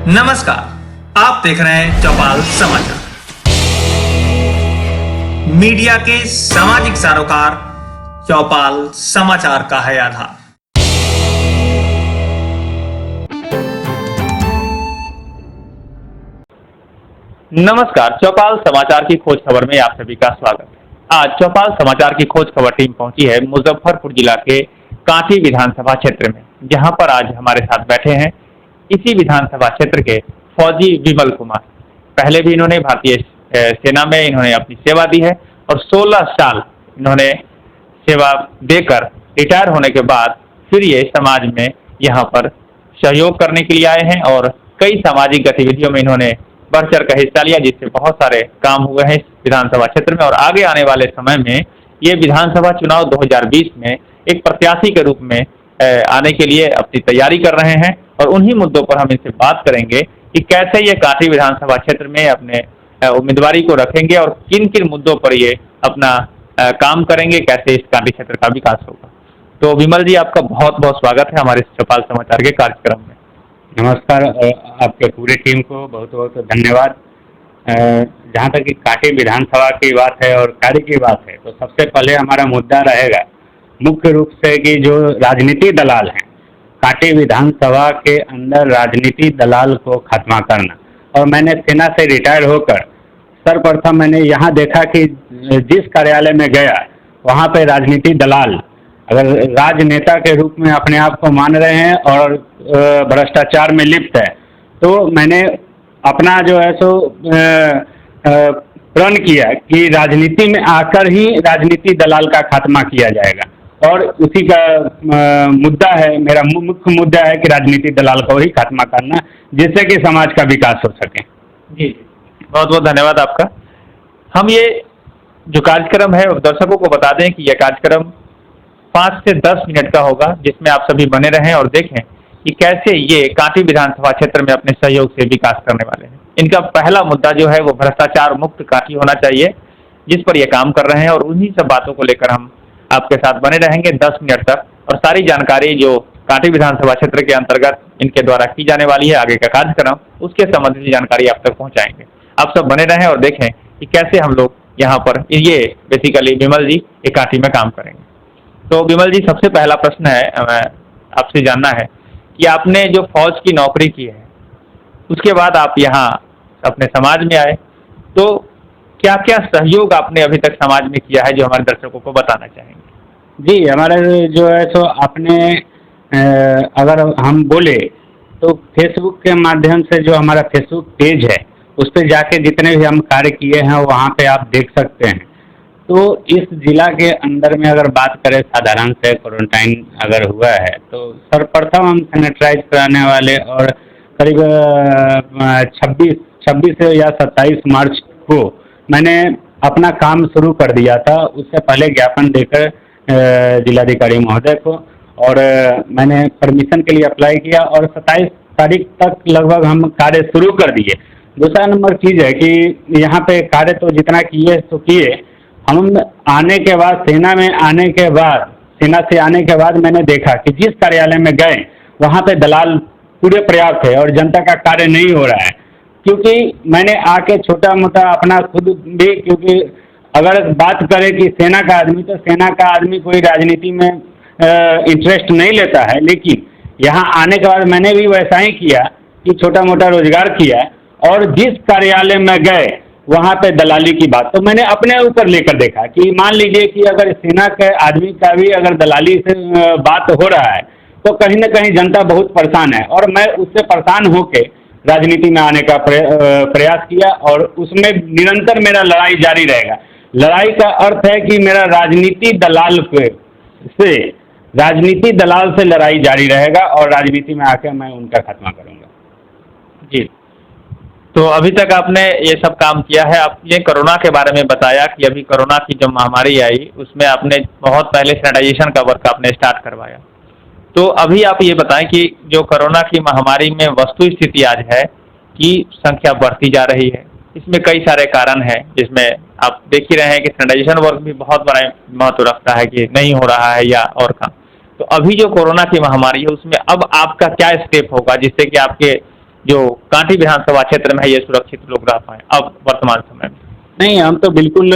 नमस्कार, आप देख रहे हैं चौपाल समाचार। मीडिया के सामाजिक सरोकार चौपाल समाचार का है आधार। नमस्कार, चौपाल समाचार की खोज खबर में आप सभी का स्वागत है। आज चौपाल समाचार की खोज खबर टीम पहुंची है मुजफ्फरपुर जिला के कांटी विधानसभा क्षेत्र में, जहां पर आज हमारे साथ बैठे हैं इसी विधानसभा क्षेत्र के फौजी विमल कुमार। पहले भी इन्होंने भारतीय सेना में इन्होंने अपनी सेवा दी है और 16 साल इन्होंने सेवा देकर रिटायर होने के बाद फिर ये समाज में यहाँ पर सहयोग करने के लिए आए हैं और कई सामाजिक गतिविधियों में इन्होंने बढ़ चढ़ कर हिस्सा लिया, जिससे बहुत सारे काम हुए हैं इस विधानसभा क्षेत्र में। और आगे आने वाले समय में ये विधानसभा चुनाव 2020 में एक प्रत्याशी के रूप में आने के लिए अपनी तैयारी कर रहे हैं और उन्हीं मुद्दों पर हम इनसे बात करेंगे कि कैसे ये कांटी विधानसभा क्षेत्र में अपने उम्मीदवारी को रखेंगे और किन किन मुद्दों पर ये अपना काम करेंगे, कैसे इस कांटी क्षेत्र का विकास होगा। तो विमल जी, आपका बहुत बहुत स्वागत है हमारे चौपाल समाचार के कार्यक्रम में। नमस्कार, आपके पूरी टीम को बहुत बहुत धन्यवाद। जहाँ तक कि कांटी विधानसभा की बात है और कार्य की बात है, तो सबसे पहले हमारा मुद्दा रहेगा मुख्य रूप से कि जो राजनीति दलाल हैं, कांटी विधानसभा के अंदर राजनीति दलाल को खत्मा करना। और मैंने सेना से रिटायर होकर सर्वप्रथम मैंने यहाँ देखा कि जिस कार्यालय में गया वहाँ पे राजनीति दलाल अगर राजनेता के रूप में अपने आप को मान रहे हैं और भ्रष्टाचार में लिप्त है, तो मैंने अपना जो है सो प्रण किया कि राजनीति में आकर ही राजनीति दलाल का खात्मा किया जाएगा। और उसी का मुद्दा है, मेरा मुख्य मुद्दा है कि राजनीति दलाल को ही खात्मा करना, जिससे कि समाज का विकास हो सके। जी, बहुत बहुत धन्यवाद आपका। हम ये जो कार्यक्रम है दर्शकों को बता दें कि यह कार्यक्रम 5 से 10 मिनट का होगा, जिसमें आप सभी बने रहें और देखें कि कैसे ये कांटी विधानसभा क्षेत्र में अपने सहयोग से विकास करने वाले हैं। इनका पहला मुद्दा जो है वो भ्रष्टाचार मुक्त कांटी होना चाहिए, जिस पर ये काम कर रहे हैं और उन्हीं सब बातों को लेकर हम आपके साथ बने रहेंगे 10 मिनट तक। और सारी जानकारी जो कांटी विधानसभा क्षेत्र के अंतर्गत इनके द्वारा की जाने वाली है आगे का कार्यक्रम, उसके संबंधित जानकारी आप तक पहुंचाएंगे। आप सब बने रहें और देखें कि कैसे हम लोग यहाँ पर ये बेसिकली विमल जी एक कांटी में काम करेंगे। तो विमल जी, सबसे पहला प्रश्न है आपसे जानना है कि आपने जो फौज की नौकरी की है उसके बाद आप यहाँ अपने समाज में आए, तो क्या क्या सहयोग आपने अभी तक समाज में किया है जो हमारे दर्शकों को बताना चाहेंगे? जी, हमारे जो है सो अपने अगर हम बोले तो फेसबुक के माध्यम से जो हमारा फेसबुक पेज है उस पर जाके जितने भी हम कार्य किए हैं वहाँ पे आप देख सकते हैं। तो इस जिला के अंदर में अगर बात करें साधारण से क्वारंटाइन अगर हुआ है तो सर्वप्रथम हम सैनिटाइज कराने वाले और करीब 26 या 27 मार्च को मैंने अपना काम शुरू कर दिया था। उससे पहले ज्ञापन देकर जिलाधिकारी महोदय को और मैंने परमिशन के लिए अप्लाई किया और 27 तारीख तक लगभग हम कार्य शुरू कर दिए। दूसरा नंबर चीज़ है कि यहाँ पे कार्य तो जितना किए तो किए, हम आने के बाद सेना से आने के बाद मैंने देखा कि जिस कार्यालय में गए वहाँ पे दलाल पूरे पर्याप्त है और जनता का कार्य नहीं हो रहा है। क्योंकि मैंने आके छोटा मोटा अपना खुद भी, क्योंकि अगर बात करें कि सेना का आदमी, तो सेना का आदमी कोई राजनीति में इंटरेस्ट नहीं लेता है, लेकिन यहाँ आने के बाद मैंने भी वैसा ही किया कि छोटा मोटा रोजगार किया और जिस कार्यालय में गए वहाँ पे दलाली की बात तो मैंने अपने ऊपर लेकर देखा कि मान लीजिए कि अगर सेना के आदमी का भी अगर दलाली से बात हो रहा है तो कहीं ना कहीं जनता बहुत परेशान है। और मैं उससे परेशान होके राजनीति में आने का प्रयास किया और उसमें निरंतर मेरा लड़ाई जारी रहेगा। लड़ाई का अर्थ है कि मेरा राजनीति दलाल से लड़ाई जारी रहेगा और राजनीति में आकर मैं उनका खात्मा करूंगा। जी, तो अभी तक आपने ये सब काम किया है। आप ये कोरोना के बारे में बताया कि अभी कोरोना की जो महामारी आई उसमें आपने बहुत पहले सैनिटाइजेशन का वर्क आपने स्टार्ट करवाया। तो अभी आप ये बताएं कि जो कोरोना की महामारी में वस्तु स्थिति आज है कि संख्या बढ़ती जा रही है, इसमें कई सारे कारण हैं, जिसमें आप देख ही रहे हैं कि सैनिटाइजेशन वर्क भी बहुत बड़ा महत्व रखता है कि नहीं हो रहा है या और काम। तो अभी जो कोरोना की महामारी है उसमें अब आपका क्या स्टेप होगा जिससे कि आपके जो कांटी विधानसभा क्षेत्र में है ये सुरक्षित लोग रह पाए अब वर्तमान समय में? नहीं, हम तो बिल्कुल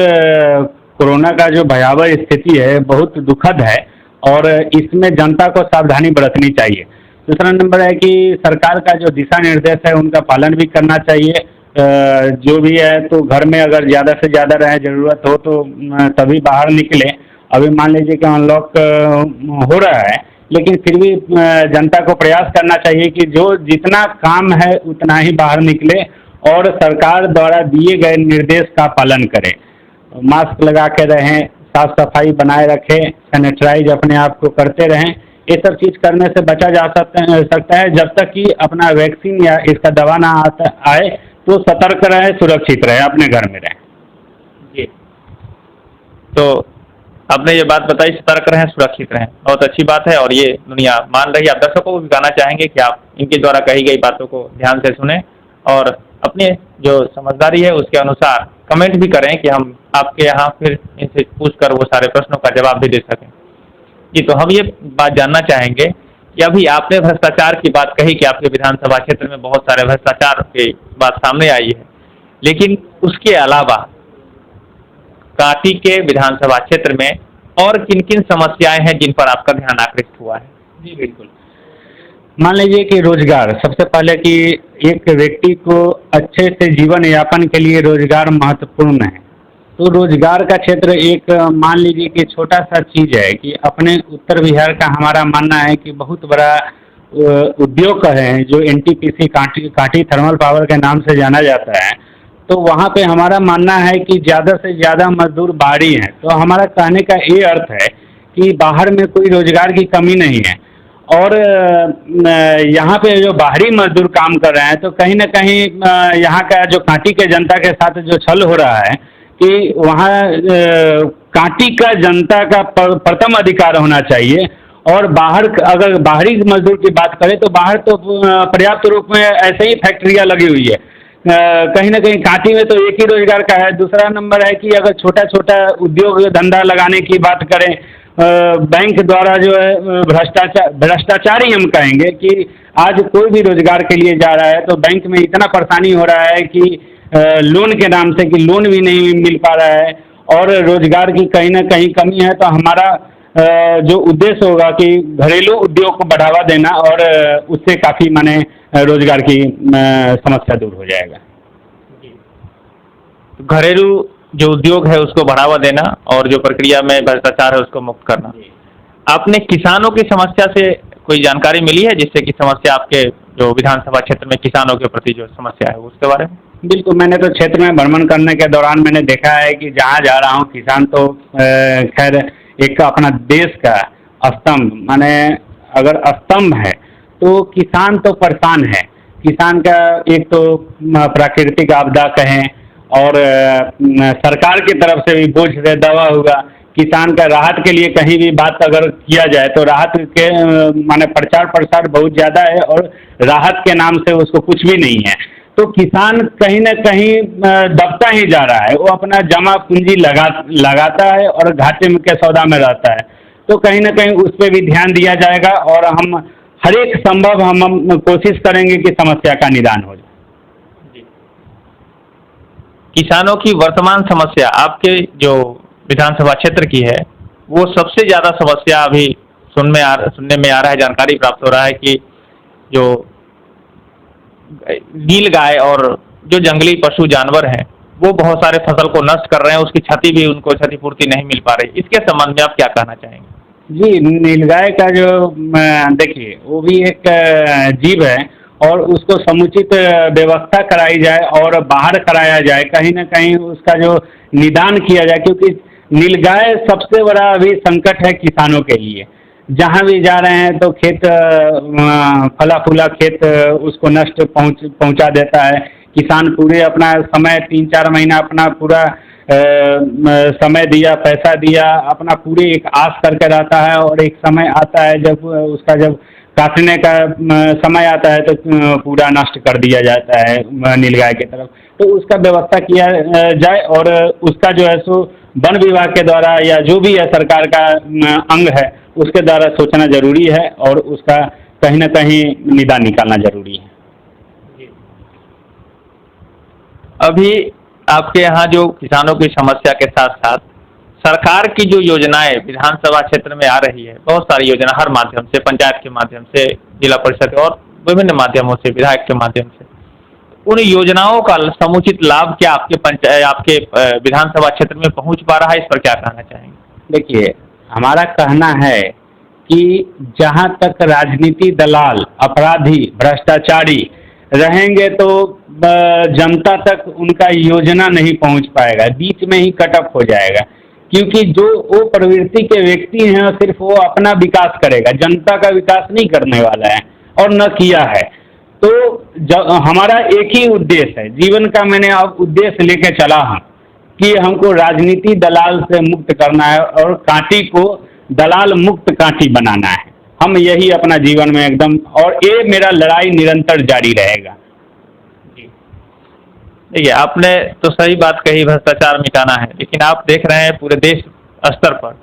कोरोना का जो भयावह स्थिति है बहुत दुखद है और इसमें जनता को सावधानी बरतनी चाहिए। दूसरा नंबर है कि सरकार का जो दिशा निर्देश है उनका पालन भी करना चाहिए। जो भी है तो घर में अगर ज़्यादा से ज़्यादा रहे, ज़रूरत हो तो तभी बाहर निकलें। अभी मान लीजिए कि अनलॉक हो रहा है, लेकिन फिर भी जनता को प्रयास करना चाहिए कि जो जितना काम है उतना ही बाहर निकले और सरकार द्वारा दिए गए निर्देश का पालन करें। मास्क लगा के रहें, साफ सफाई बनाए रखें, सैनिटाइज अपने आप को करते रहें। ये सब चीज़ करने से बचा जा सकता है। जब तक कि अपना वैक्सीन या इसका दवा ना आए तो सतर्क रहें, सुरक्षित रहें, अपने घर में रहें। जी, तो आपने ये बात बताई, सतर्क रहें, सुरक्षित रहें, बहुत अच्छी बात है और ये दुनिया मान रही है। आप दर्शकों को भी कहना चाहेंगे कि आप इनके द्वारा कही गई बातों को ध्यान से सुनें और अपने जो समझदारी है उसके अनुसार कमेंट भी करें कि हम आपके यहाँ फिर इनसे पूछकर वो सारे प्रश्नों का जवाब भी दे सकें। जी, तो हम ये बात जानना चाहेंगे कि अभी आपने भ्रष्टाचार की बात कही कि आपके विधानसभा क्षेत्र में बहुत सारे भ्रष्टाचार की बात सामने आई है, लेकिन उसके अलावा कांटी के विधानसभा क्षेत्र में और किन किन समस्याएं हैं जिन पर आपका ध्यान आकृष्ट हुआ है? जी बिल्कुल। मान लीजिए कि रोजगार, सबसे पहले कि एक व्यक्ति को अच्छे से जीवन यापन के लिए रोजगार महत्वपूर्ण है। तो रोजगार का क्षेत्र एक मान लीजिए कि छोटा सा चीज़ है कि अपने उत्तर बिहार का हमारा मानना है कि बहुत बड़ा उद्योग है जो एनटीपीसी कांटी थर्मल पावर के नाम से जाना जाता है। तो वहाँ पे हमारा मानना है कि ज़्यादा से ज़्यादा मजदूर बाहरी हैं। तो हमारा कहने का ये अर्थ है कि बाहर में कोई रोजगार की कमी नहीं है और यहाँ पे जो बाहरी मजदूर काम कर रहे हैं तो कहीं ना कहीं यहाँ का जो कांटी के जनता के साथ जो छल हो रहा है कि वहाँ कांटी का जनता का प्रथम अधिकार होना चाहिए और बाहर अगर बाहरी मजदूर की बात करें तो बाहर तो पर्याप्त रूप में ऐसे ही फैक्ट्रियाँ लगी हुई है। कहीं ना कहीं कांटी में तो एक ही रोजगार का है। दूसरा नंबर है कि अगर छोटा छोटा उद्योग धंधा लगाने की बात करें, बैंक द्वारा जो है भ्रष्टाचार ही हम कहेंगे कि आज कोई भी रोजगार के लिए जा रहा है तो बैंक में इतना परेशानी हो रहा है कि लोन के नाम से कि लोन भी नहीं मिल पा रहा है और रोजगार की कहीं ना कहीं कमी है। तो हमारा जो उद्देश्य होगा कि घरेलू उद्योग को बढ़ावा देना और उससे काफ़ी माने रोजगार की समस्या दूर हो जाएगा। घरेलू जो उद्योग है उसको बढ़ावा देना और जो प्रक्रिया में भ्रष्टाचार है उसको मुक्त करना। आपने किसानों की समस्या से कोई जानकारी मिली है जिससे कि समस्या आपके जो विधानसभा क्षेत्र में किसानों के प्रति जो समस्या है उसके बारे में? बिल्कुल, मैंने तो क्षेत्र में भ्रमण करने के दौरान मैंने देखा है कि जहाँ जा रहा हूँ किसान तो खैर एक अपना देश का स्तंभ, माने अगर स्तंभ है तो किसान तो परेशान है। किसान का एक तो प्राकृतिक आपदा कहें और सरकार की तरफ से भी बोझ से दबा हुआ। किसान का राहत के लिए कहीं भी बात अगर किया जाए तो राहत के माने प्रचार प्रसार बहुत ज़्यादा है और राहत के नाम से उसको कुछ भी नहीं है। तो किसान कहीं ना कहीं दबता ही जा रहा है, वो अपना जमा पूंजी लगाता है और घाटे में के सौदा में रहता है। तो कहीं ना कहीं उस पर भी ध्यान दिया जाएगा और हम हर एक संभव हम कोशिश करेंगे कि समस्या का निदान हो जाए। किसानों की वर्तमान समस्या आपके जो विधानसभा क्षेत्र की है वो सबसे ज़्यादा समस्या अभी सुनने में आ रहा है, जानकारी प्राप्त हो रहा है कि जो नीलगाय और जो जंगली पशु जानवर हैं वो बहुत सारे फसल को नष्ट कर रहे हैं, उसकी क्षति भी उनको क्षतिपूर्ति नहीं मिल पा रही। इसके संबंध में आप क्या कहना चाहेंगे? जी, नीलगाय का जो देखिए वो भी एक जीव है और उसको समुचित व्यवस्था कराई जाए और बाहर कराया जाए, कहीं ना कहीं उसका जो निदान किया जाए, क्योंकि नीलगाय सबसे बड़ा अभी संकट है किसानों के लिए। जहाँ भी जा रहे हैं तो खेत फला फूला खेत उसको नष्ट पहुँचा देता है। किसान पूरे अपना समय 3-4 महीना अपना पूरा समय दिया, पैसा दिया, अपना पूरे एक आस करके रहता है और एक समय आता है जब उसका जब काटने का समय आता है तो पूरा नष्ट कर दिया जाता है नीलगाय की तरफ। तो उसका व्यवस्था किया जाए और उसका जो है सो वन विभाग के द्वारा या जो भी है सरकार का अंग है उसके द्वारा सोचना जरूरी है और उसका कहीं ना कहीं निदान निकालना जरूरी है। अभी आपके यहाँ जो किसानों की समस्या के साथ साथ सरकार की जो योजनाएं विधानसभा क्षेत्र में आ रही है, बहुत सारी योजना हर माध्यम से, पंचायत के माध्यम से, जिला परिषद और विभिन्न माध्यमों से, विधायक के माध्यम से, उन योजनाओं का समुचित लाभ क्या आपके विधानसभा क्षेत्र में पहुंच पा रहा है? इस पर क्या कहना चाहेंगे? देखिए, हमारा कहना है कि जहाँ तक राजनीति दलाल, अपराधी, भ्रष्टाचारी रहेंगे तो जनता तक उनका योजना नहीं पहुंच पाएगा, बीच में ही कटअप हो जाएगा। क्योंकि जो वो प्रवृत्ति के व्यक्ति हैं सिर्फ वो अपना विकास करेगा, जनता का विकास नहीं करने वाला है और न किया है। तो हमारा एक ही उद्देश्य है, जीवन का मैंने अब उद्देश्य लेके चला हूँ कि हमको राजनीति दलाल से मुक्त करना है और कांटी को दलाल मुक्त कांटी बनाना है। हम यही अपना जीवन में एकदम, और ये मेरा लड़ाई निरंतर जारी रहेगा। देखिए, आपने तो सही बात कही, भ्रष्टाचार मिटाना है, लेकिन आप देख रहे हैं पूरे देश स्तर पर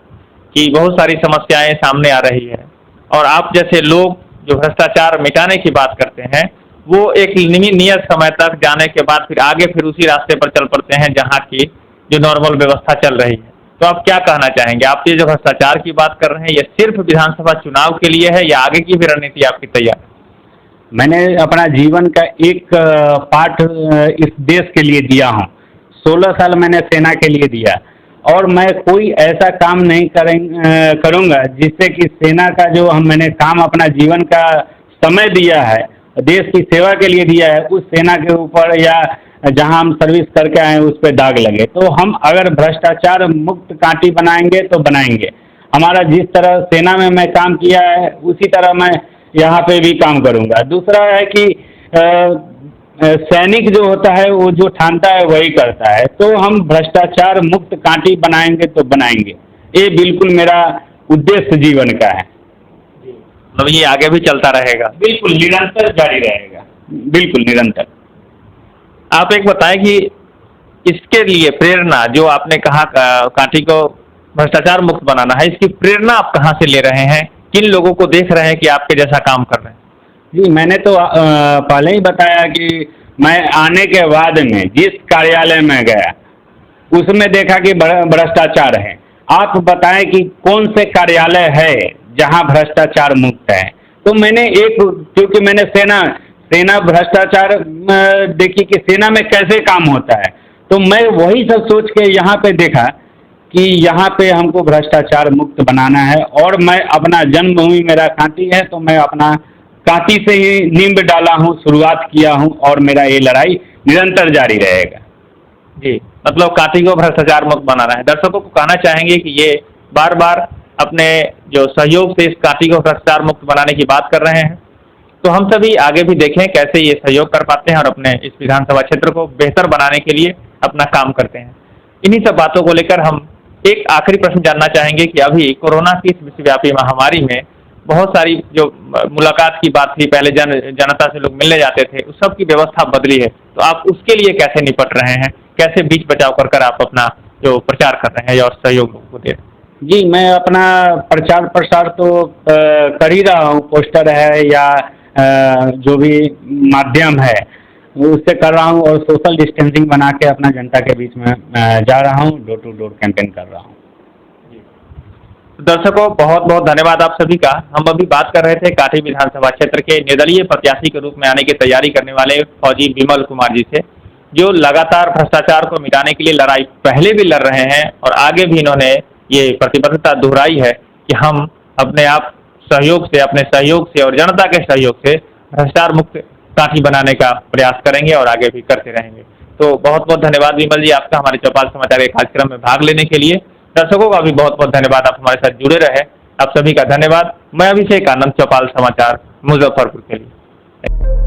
कि बहुत सारी समस्याएं सामने आ रही है और आप जैसे लोग जो भ्रष्टाचार मिटाने की बात करते हैं वो एक नियत समय तक जाने के बाद फिर आगे फिर उसी रास्ते पर चल पड़ते हैं जहाँ की जो नॉर्मल व्यवस्था चल रही है। तो आप क्या कहना चाहेंगे? आप ये जो भ्रष्टाचार की बात कर रहे हैं, ये सिर्फ विधानसभा चुनाव के लिए है या आगे की भी रणनीति आपकी तैयार है? मैंने अपना जीवन का एक पार्ट इस देश के लिए दिया हूँ। 16 साल मैंने सेना के लिए दिया और मैं कोई ऐसा काम नहीं करूँगा जिससे कि सेना का जो मैंने काम अपना जीवन का समय दिया है, देश की सेवा के लिए दिया है, उस सेना के ऊपर या जहां हम सर्विस करके आए उस पर दाग लगे। तो हम अगर भ्रष्टाचार मुक्त कांटी बनाएंगे तो बनाएंगे। हमारा जिस तरह सेना में मैं काम किया है उसी तरह मैं यहाँ पे भी काम करूँगा। दूसरा है कि सैनिक जो होता है वो जो ठानता है वही करता है। तो हम भ्रष्टाचार मुक्त कांटी बनाएंगे तो बनाएंगे, ये बिल्कुल मेरा उद्देश्य जीवन का है। मतलब ये आगे भी चलता रहेगा? बिल्कुल निरंतर जारी रहेगा, बिल्कुल निरंतर। आप एक बताएं कि इसके लिए प्रेरणा, जो आपने कहा कांटी को भ्रष्टाचार मुक्त बनाना है, इसकी प्रेरणा आप कहाँ से ले रहे हैं? किन लोगों को देख रहे हैं कि आपके जैसा काम कर रहे हैं? जी, मैंने तो पहले ही बताया कि मैं आने के बाद में जिस कार्यालय में गया उसमें देखा कि भ्रष्टाचार है। आप बताएं कि कौन से कार्यालय है जहां भ्रष्टाचार मुक्त है? तो मैंने क्योंकि मैंने सेना भ्रष्टाचार देखी कि सेना में कैसे काम होता है, तो मैं वही सब सोच के यहाँ पे देखा कि यहाँ पे हमको भ्रष्टाचार मुक्त बनाना है। और मैं अपना जन्मभूमि मेरा कांटी है, तो मैं अपना कांटी से ही नींव डाला हूँ, शुरुआत किया हूँ और मेरा ये लड़ाई निरंतर जारी रहेगा। जी, मतलब कांटी को भ्रष्टाचार मुक्त बनाना है। दर्शकों को कहना चाहेंगे कि ये बार बार अपने जो सहयोग से इस कांटी को भ्रष्टाचार मुक्त बनाने की बात कर रहे हैं, तो हम सभी आगे भी देखें कैसे ये सहयोग कर पाते हैं और अपने इस विधानसभा क्षेत्र को बेहतर बनाने के लिए अपना काम करते हैं। इन्हीं सब बातों को लेकर हम एक आखिरी प्रश्न जानना चाहेंगे कि अभी कोरोना की इस विश्वव्यापी महामारी में बहुत सारी जो मुलाकात की बात थी, पहले जनता से लोग मिलने जाते थे, उस सब की व्यवस्था बदली है, तो आप उसके लिए कैसे निपट रहे हैं? कैसे बीच बचाव कर आप अपना जो प्रचार कर रहे हैं और सहयोग लोगों को दे रहे हैं? जी, मैं अपना प्रचार प्रसार तो कर ही रहा हूँ, पोस्टर है या जो भी माध्यम है उससे कर रहा हूँ और सोशल डिस्टेंसिंग बना के अपना जनता के बीच में जा रहा हूँ, डोर टू डोर कैंपेन कर रहा हूँ। दर्शकों, बहुत बहुत धन्यवाद आप सभी का। हम अभी बात कर रहे थे कांटी विधानसभा क्षेत्र के निर्दलीय प्रत्याशी के रूप में आने की तैयारी करने वाले फौजी विमल कुमार जी से, जो लगातार भ्रष्टाचार को मिटाने के लिए लड़ाई पहले भी लड़ रहे हैं और आगे भी इन्होंने ये प्रतिबद्धता दोहराई है कि हम अपने आप सहयोग से और जनता के सहयोग से भ्रष्टाचार मुक्त कांटी बनाने का प्रयास करेंगे और आगे भी करते रहेंगे। तो बहुत बहुत धन्यवाद विमल जी आपका हमारे चौपाल समाचार के कार्यक्रम में भाग लेने के लिए। दर्शकों का भी बहुत बहुत धन्यवाद, आप हमारे साथ जुड़े रहे। आप सभी का धन्यवाद। मैं अभिषेक आनंद, चौपाल समाचार, मुजफ्फरपुर के लिए।